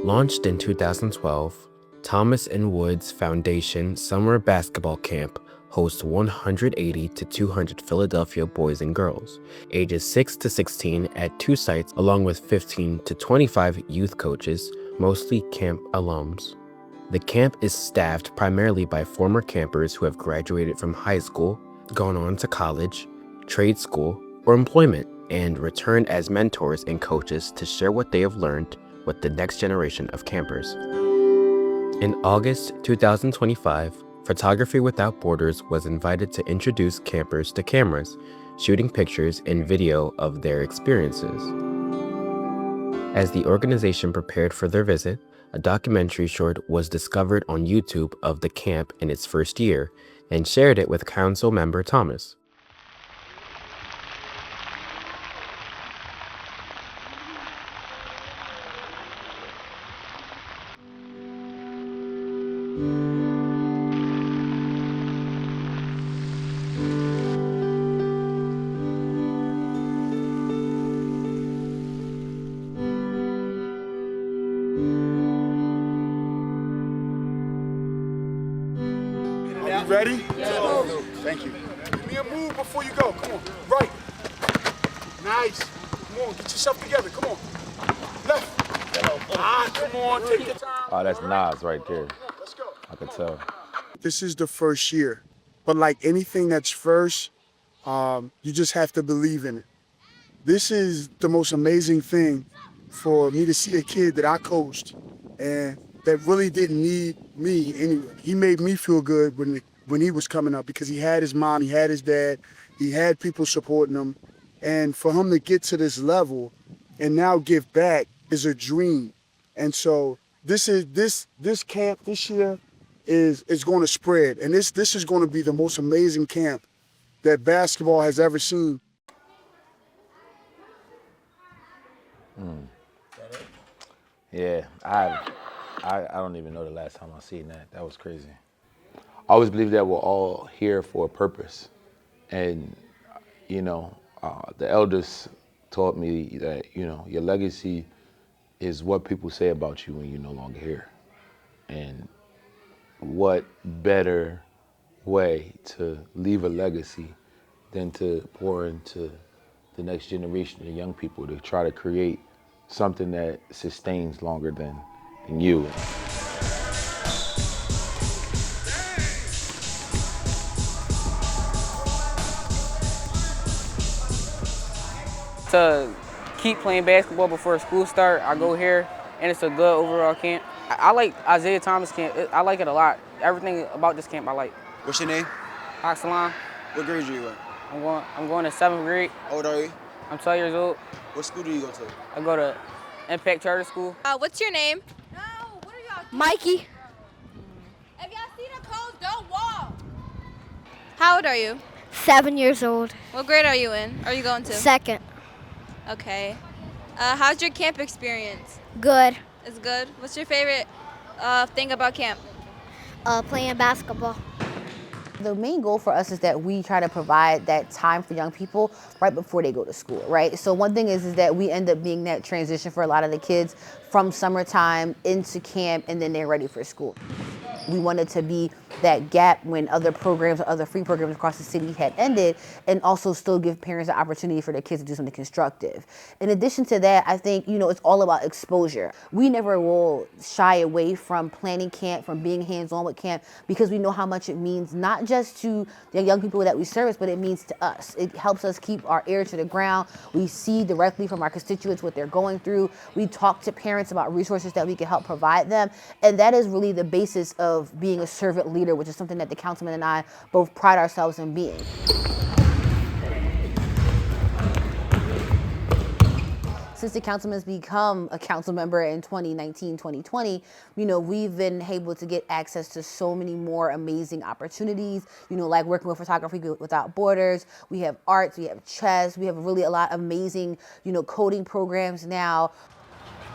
Launched in 2012, Thomas and Woods Foundation Summer Basketball Camp hosts 180 to 200 Philadelphia boys and girls, ages 6 to 16 at 2 sites, along with 15 to 25 youth coaches, mostly camp alums. The camp is staffed primarily by former campers who have graduated from high school, gone on to college, trade school, or employment, and returned as mentors and coaches to share what they have learned with the next generation of campers. In August 2025, Photography Without Borders was invited to introduce campers to cameras, shooting pictures and video of their experiences. As the organization prepared for their visit, a documentary short was discovered on YouTube of the camp in its first year and shared it with Councilmember Thomas. Ready? Yeah. Thank you. Give me a move before you go. Come on. Right. Nice. Come on. Get yourself together. Come on. Left. Come on. Take your time. Oh, that's Nas right there. Let's go. I could tell. This is the first year. But like anything that's first, you just have to believe in it. This is the most amazing thing for me to see a kid that I coached and that really didn't need me anyway. He made me feel good when he was coming up because he had his mom, he had his dad, he had people supporting him. And for him to get to this level and now give back is a dream. And so this camp this year is going to spread. And this is going to be the most amazing camp that basketball has ever seen. Yeah, I don't even know the last time I seen that. That was crazy. I always believe that we're all here for a purpose. And, the elders taught me that, your legacy is what people say about you when you're no longer here. And what better way to leave a legacy than to pour into the next generation of young people to try to create something that sustains longer than you. To keep playing basketball before school start, I go here, and it's a good overall camp. I like Isaiah Thomas camp. I like it a lot. Everything about this camp I like. What's your name? Oxalon. What grade are you in? I'm going to 7th grade. How old are you? I'm 12 years old. What school do you go to? I go to Impact Charter School. What's your name? No, what are y'all doing? Mikey. If y'all see the codes, don't walk. How old are you? 7 years old. What grade are you in? Are you going to? 2nd. Okay. How's your camp experience? Good. It's good. What's your favorite thing about camp? Playing basketball. The main goal for us is that we try to provide that time for young people right before they go to school, right? So one thing is that we end up being that transition for a lot of the kids from summertime into camp, and then they're ready for school. We wanted to be that gap when other programs, other free programs across the city had ended, and also still give parents the opportunity for their kids to do something constructive. In addition to that, I think, it's all about exposure. We never will shy away from planning camp, from being hands-on with camp, because we know how much it means, not just to the young people that we service, but it means to us. It helps us keep our ear to the ground. We see directly from our constituents what they're going through. We talk to parents about resources that we can help provide them. And that is really the basis of being a servant leader, which is something that the councilman and I both pride ourselves in being. Since the councilman's become a council member in 2019, 2020, we've been able to get access to so many more amazing opportunities, like working with Photography Without Borders. We have arts, we have chess, we have really a lot of amazing, coding programs now.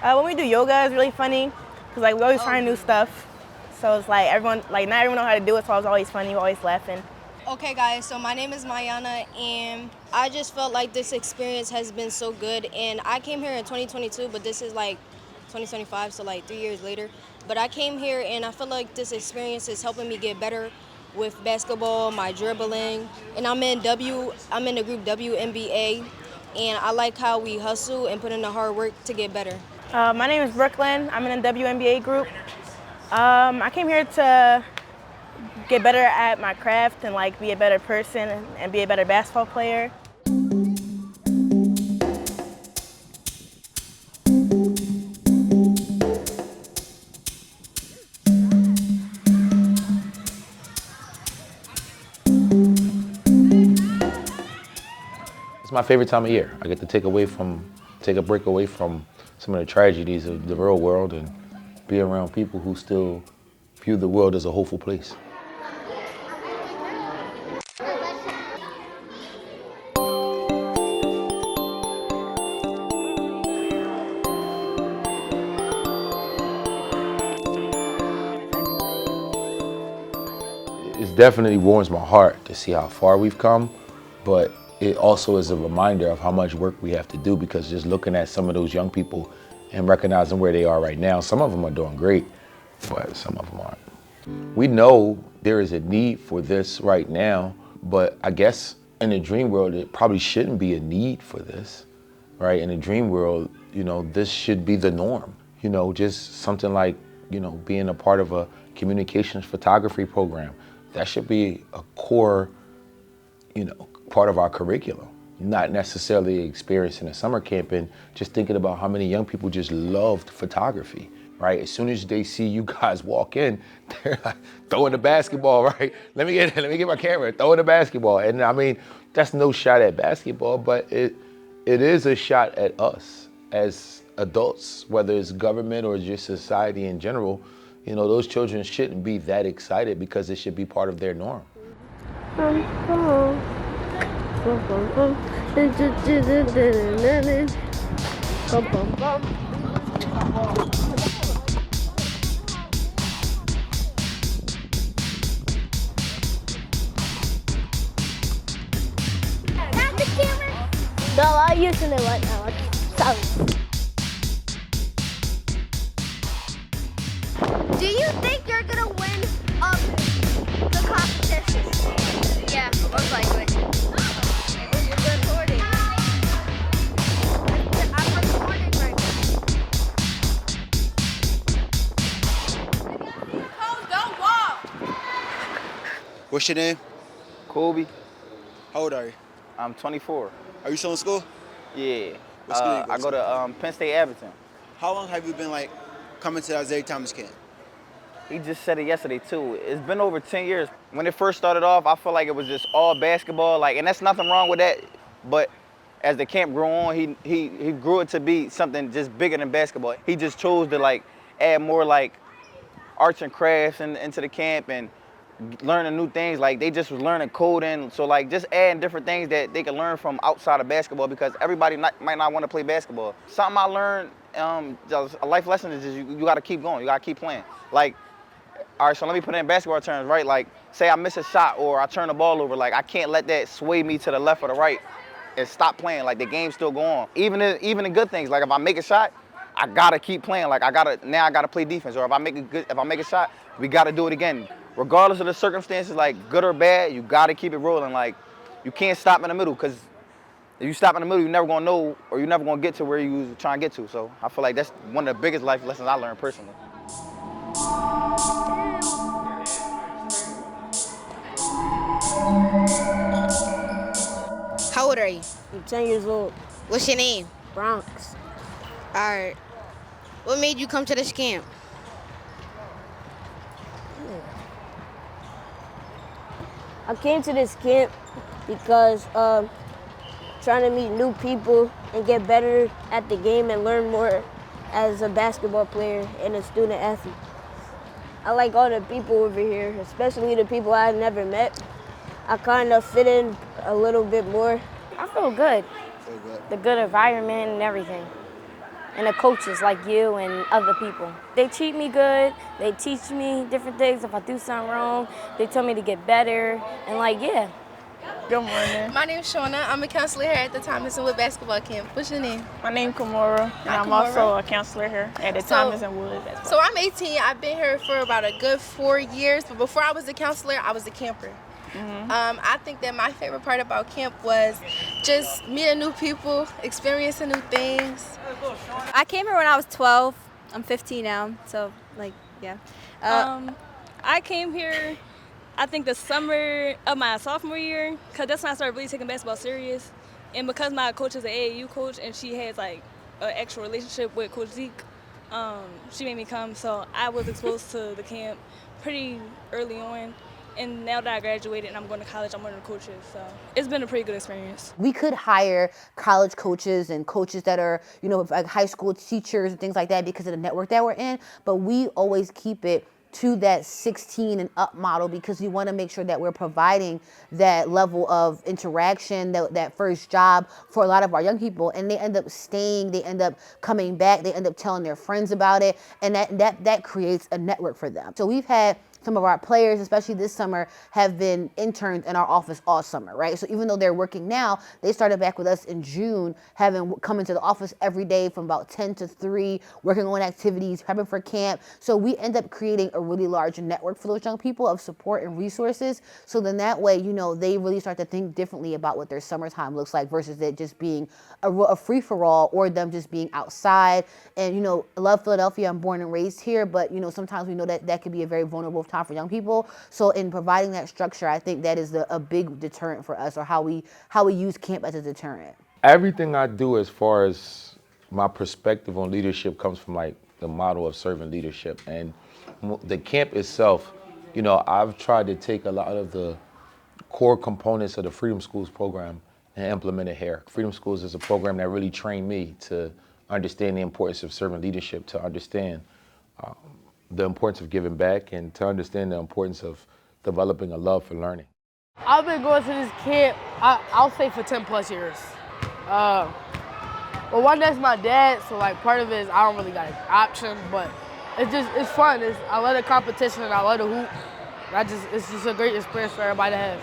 When we do yoga, it's really funny, because we always trying new stuff. So it's not everyone know how to do it, so it's always funny, we're always laughing. Okay guys, so my name is Mayana and I just felt like this experience has been so good, and I came here in 2022, but this is like 2025, so like 3 years later. But I came here and I feel like this experience is helping me get better with basketball, my dribbling, and I'm in the group WNBA, and I like how we hustle and put in the hard work to get better. My name is Brooklyn. I'm in the WNBA group. I came here to get better at my craft and like be a better person and be a better basketball player. It's my favorite time of year. I get to take a break away from some of the tragedies of the real world and be around people who still view the world as a hopeful place. It definitely warms my heart to see how far we've come, but it also is a reminder of how much work we have to do, because just looking at some of those young people and recognizing where they are right now, some of them are doing great, but some of them aren't. We know there is a need for this right now, but I guess in the dream world, it probably shouldn't be a need for this, right? In the dream world, this should be the norm. Just something like, being a part of a communications photography program. That should be a core, part of our curriculum. Not necessarily experiencing a summer camp and just thinking about how many young people just loved photography, right? As soon as they see you guys walk in, they're like throwing the basketball, right? Let me get my camera, throwing the basketball. And I mean, that's no shot at basketball, but it is a shot at us as adults, whether it's government or just society in general. Those children shouldn't be that excited because it should be part of their norm. No, I'm using it right now. Sorry. Do you think you're gonna win the competition? Yeah, most likely. You're recording. I'm recording right now. Cole, don't walk! What's your name? Kobe. How old are you? I'm 24. Are you still in school? Yeah. What school you I go to Penn State Abington. How long have you been coming to the Isaiah Thomas camp? He just said it yesterday too. It's been over 10 years. When it first started off, I felt like it was just all basketball, and that's nothing wrong with that. But as the camp grew on, he grew it to be something just bigger than basketball. He just chose to add more arts and crafts into the camp and learning new things. They just was learning coding, so just adding different things that they can learn from outside of basketball, because everybody might not want to play basketball. Something I learned, just a life lesson, is just you got to keep going, you got to keep playing. All right, so let me put it in basketball terms, right? Say I miss a shot or I turn the ball over, I can't let that sway me to the left or the right and stop playing. The game's still going on. Even in good things, if I make a shot, I gotta keep playing. I gotta play defense. Or if I make a shot, we gotta do it again. Regardless of the circumstances, good or bad, you gotta keep it rolling. You can't stop in the middle, because if you stop in the middle, you're never gonna know, or you're never gonna get to where you was trying to get to. So I feel like that's one of the biggest life lessons I learned personally. How old are you? I'm 10 years old. What's your name? Bronx. All right. What made you come to this camp? I came to this camp because trying to meet new people and get better at the game and learn more as a basketball player and a student athlete. I like all the people over here, especially the people I never met. I kind of fit in a little bit more. I feel good. Feel good. The good environment and everything. And the coaches like you and other people. They treat me good. They teach me different things. If I do something wrong, they tell me to get better. And yeah. Good morning. My name's Shauna. I'm a counselor here at the Thomas and Wood basketball camp. What's your name? My name's Kamora, and I'm also a counselor here at the Thomas and Wood basketball. So I'm 18. I've been here for about a good 4 years, but before I was a counselor, I was a camper. I think that my favorite part about camp was just meeting new people, experiencing new things. I came here when I was 12. I'm 15 now, so yeah. I came here, I think the summer of my sophomore year, because that's when I started really taking basketball serious. And because my coach is an AAU coach and she has like an actual relationship with Coach Zeke, she made me come. So I was exposed to the camp pretty early on. And now that I graduated and I'm going to college, I'm one of the coaches. So it's been a pretty good experience. We could hire college coaches and coaches that are, like high school teachers and things like that because of the network that we're in. But we always keep it to that 16 and up model because we want to make sure that we're providing that level of interaction, that first job for a lot of our young people. And they end up staying, they end up coming back, they end up telling their friends about it. And that creates a network for them. So we've had some of our players, especially this summer, have been interns in our office all summer, right? So even though they're working now, they started back with us in June, having come into the office every day from about 10 to 3, working on activities, prepping for camp. So we end up creating a really large network for those young people of support and resources. So then that way, they really start to think differently about what their summertime looks like versus it just being a free-for-all or them just being outside. And, I love Philadelphia. I'm born and raised here, but, sometimes we know that could be a very vulnerable time for young people. So in providing that structure, I think that is a big deterrent for us, or how we use camp as a deterrent. Everything I do as far as my perspective on leadership comes from like the model of servant leadership. And the camp itself, I've tried to take a lot of the core components of the Freedom Schools program and implement it here. Freedom Schools is a program that really trained me to understand the importance of servant leadership, to understand the importance of giving back, and to understand the importance of developing a love for learning. I've been going to this camp, I'll say for 10 plus years. Well, one, that's my dad, so like part of it is I don't really got an option, but it's fun. I love the competition and I love the hoop. It's just a great experience for everybody to have.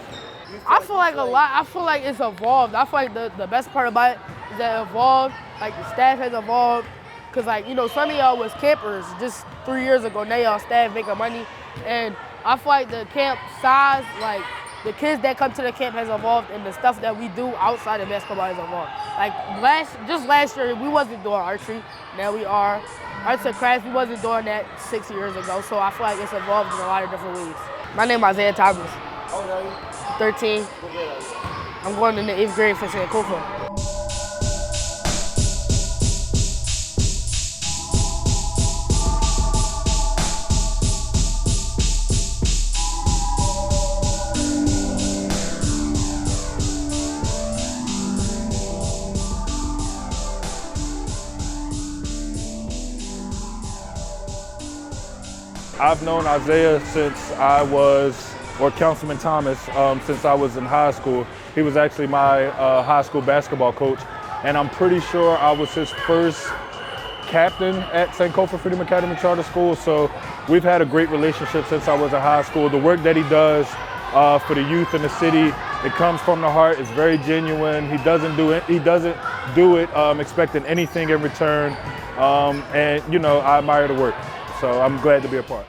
I feel like it's evolved. I feel like the best part about it is that it evolved, like the staff has evolved. Cause some of y'all was campers just 3 years ago. Now y'all staff making money. And I feel like the camp size, like the kids that come to the camp has evolved, and the stuff that we do outside of basketball has evolved. Like last year, we wasn't doing archery. Now we are. Arts and crafts, we wasn't doing that 6 years ago. So I feel like it's evolved in a lot of different ways. My name is Isaiah Thomas. How old are you? 13. I'm going in the 8th grade for Sankofa. I've known Isaiah since Councilman Thomas, since I was in high school. He was actually my high school basketball coach, and I'm pretty sure I was his first captain at Sankofa Freedom Academy Charter School, so we've had a great relationship since I was in high school. The work that he does for the youth in the city, it comes from the heart. It's very genuine. He doesn't do it expecting anything in return, and I admire the work. So I'm glad to be a part.